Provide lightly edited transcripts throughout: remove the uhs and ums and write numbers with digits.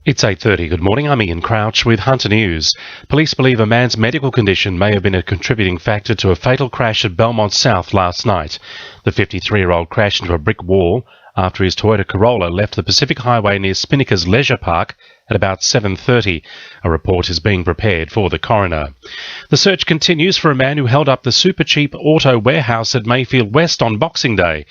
It's 8:30. Good morning. I'm Ian Crouch with Hunter News. Police believe a man's medical condition may have been a contributing factor to a fatal crash at Belmont South last night. The 53-year-old crashed into a brick wall after his Toyota Corolla left the Pacific Highway near Spinnaker's Leisure Park at about 7:30. A report is being prepared for the coroner. The search continues for a man who held up the super cheap auto warehouse at Mayfield West on Boxing Day.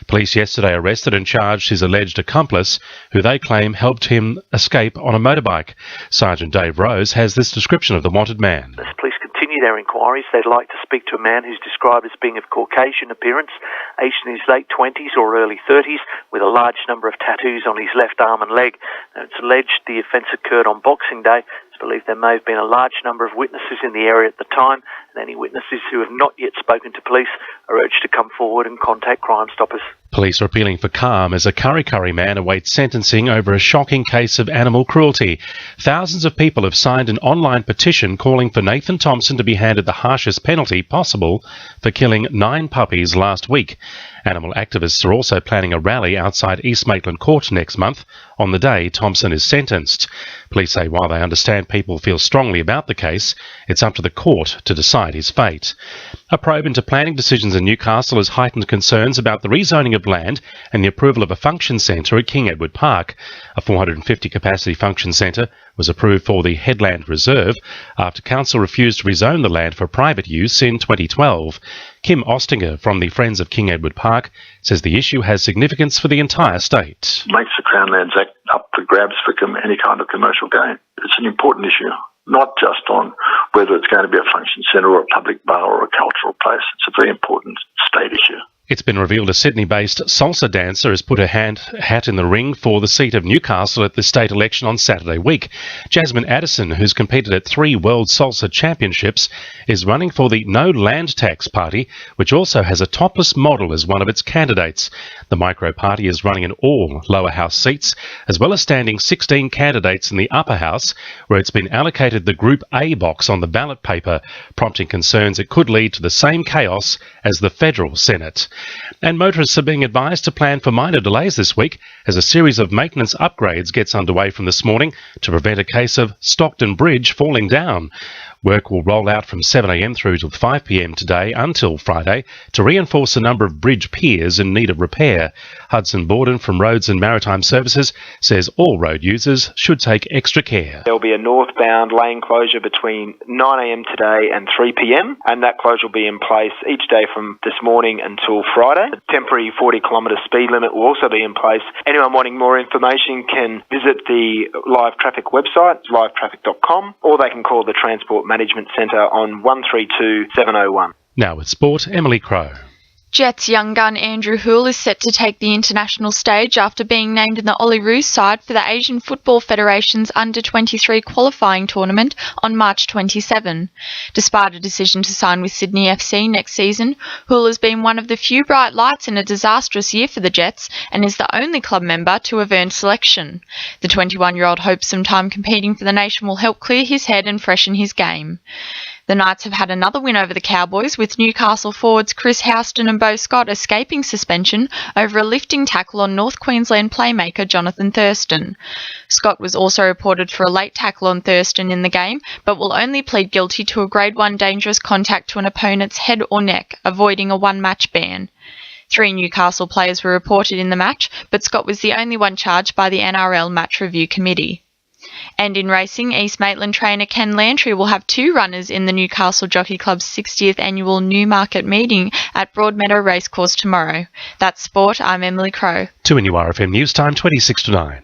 Police yesterday arrested and charged his alleged accomplice, who they claim helped him escape on a motorbike. Sergeant Dave Rose has this description of the wanted man. As police continue their inquiries, they'd like to speak to a man who's described as being of Caucasian appearance, aged in his late 20s or early 30s, with a large number of tattoos on his left arm and leg. Now, it's alleged the offence occurred on Boxing Day. It's believed there may have been a large number of witnesses in the area at the time, and any witnesses who have not yet spoken to police are urged to come forward and contact Crime Stoppers. Police are appealing for calm as a Kurri man awaits sentencing over a shocking case of animal cruelty. Thousands of people have signed an online petition calling for Nathan Thompson to be handed the harshest penalty possible for killing 9 puppies last week. Animal activists are also planning a rally outside East Maitland Court next month on the day Thompson is sentenced. Police say while they understand people feel strongly about the case, it's up to the court to decide his fate. A probe into planning decisions in Newcastle has heightened concerns about the rezoning of land and the approval of a function centre at King Edward Park. A 450 capacity function centre was approved for the Headland Reserve after council refused to rezone the land for private use in 2012. Kim Ostinger from the Friends of King Edward Park says the issue has significance for the entire state. Makes the Crown Lands Act up for grabs for any kind of commercial gain. It's an important issue, not just on whether it's going to be a function centre or a public bar or a cultural place. It's a very important state issue. It's been revealed a Sydney-based salsa dancer has put her hat in the ring for the seat of Newcastle at the state election on Saturday week. Jasmine Addison, who's competed at 3 World Salsa Championships, is running for the No Land Tax Party, which also has a topless model as one of its candidates. The Micro Party is running in all lower house seats, as well as standing 16 candidates in the upper house, where it's been allocated the Group A box on the ballot paper, prompting concerns it could lead to the same chaos as the federal Senate. And motorists are being advised to plan for minor delays this week as a series of maintenance upgrades gets underway from this morning to prevent a case of Stockton Bridge falling down. Work will roll out from 7 a.m. through to 5 p.m. today until Friday to reinforce a number of bridge piers in need of repair. Hudson Borden from Roads and Maritime Services says all road users should take extra care. There will be a northbound lane closure between 9 a.m. today and 3 p.m. and that closure will be in place each day from this morning until Friday. A temporary 40-kilometre speed limit will also be in place. Anyone wanting more information can visit the Live Traffic website, livetraffic.com, or they can call the Transport Management Centre on 132 701. Now with sport, Emily Crow. Jets young gun Andrew Houle is set to take the international stage after being named in the Olyroos side for the Asian Football Federation's Under-23 qualifying tournament on March 27. Despite a decision to sign with Sydney FC next season, Houle has been one of the few bright lights in a disastrous year for the Jets and is the only club member to have earned selection. The 21-year-old hopes some time competing for the nation will help clear his head and freshen his game. The Knights have had another win over the Cowboys, with Newcastle forwards Chris Houston and Beau Scott escaping suspension over a lifting tackle on North Queensland playmaker Jonathan Thurston. Scott was also reported for a late tackle on Thurston in the game, but will only plead guilty to a Grade 1 dangerous contact to an opponent's head or neck, avoiding a one-match ban. 3 Newcastle players were reported in the match, but Scott was the only one charged by the NRL Match Review Committee. And in racing, East Maitland trainer Ken Lantry will have 2 runners in the Newcastle Jockey Club's 60th annual Newmarket meeting at Broadmeadow Racecourse tomorrow. That's sport. I'm Emily Crow. To NURFM News Time 26 to 9.